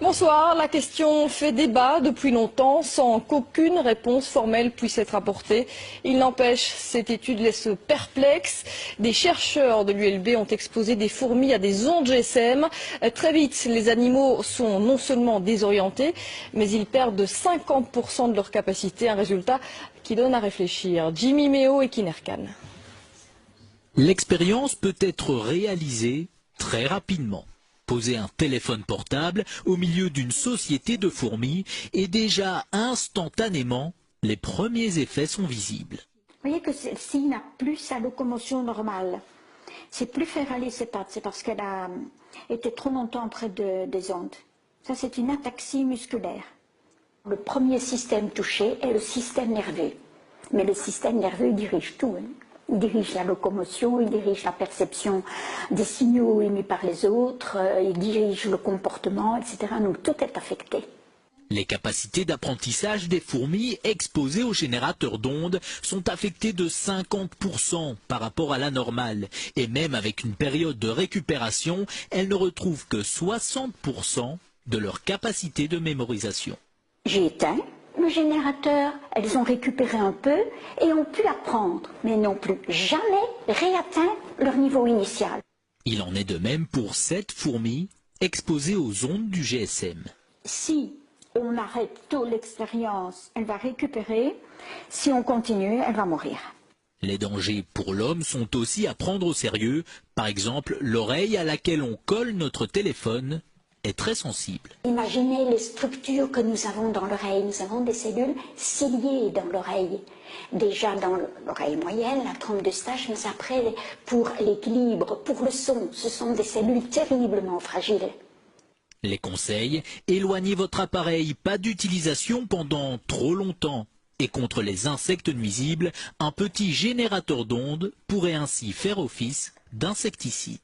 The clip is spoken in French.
Bonsoir, la question fait débat depuis longtemps sans qu'aucune réponse formelle puisse être apportée. Il n'empêche, cette étude laisse perplexe. Des chercheurs de l'ULB ont exposé des fourmis à des ondes GSM. Très vite, les animaux sont non seulement désorientés, mais ils perdent de 50% de leur capacité, un résultat qui donne à réfléchir. Jimmy Méo et Kinerkan. L'expérience peut être réalisée très rapidement. Poser un téléphone portable au milieu d'une société de fourmis et déjà instantanément, les premiers effets sont visibles. Vous voyez que celle-ci n'a plus sa locomotion normale. C'est plus faire aller ses pattes, c'est parce qu'elle a été trop longtemps près des ondes. Ça, c'est une ataxie musculaire. Le premier système touché est le système nerveux. Mais le système nerveux dirige tout. Il dirige la locomotion, il dirige la perception des signaux émis par les autres, il dirige le comportement, etc. Donc tout est affecté. Les capacités d'apprentissage des fourmis exposées aux générateurs d'ondes sont affectées de 50% par rapport à la normale. Et même avec une période de récupération, elles ne retrouvent que 60% de leur capacité de mémorisation. J'ai éteint le générateur, elles ont récupéré un peu et ont pu apprendre, mais n'ont plus jamais réatteint leur niveau initial. Il en est de même pour 7 fourmis exposées aux ondes du GSM. Si on arrête tôt l'expérience, elle va récupérer. Si on continue, elle va mourir. Les dangers pour l'homme sont aussi à prendre au sérieux. Par exemple, l'oreille à laquelle on colle notre téléphone est très sensible. Imaginez les structures que nous avons dans l'oreille. Nous avons des cellules ciliées dans l'oreille. Déjà dans l'oreille moyenne, la trompe de Eustache, mais après, pour l'équilibre, pour le son, ce sont des cellules terriblement fragiles. Les conseils, éloignez votre appareil, pas d'utilisation pendant trop longtemps. Et contre les insectes nuisibles, un petit générateur d'ondes pourrait ainsi faire office d'insecticide.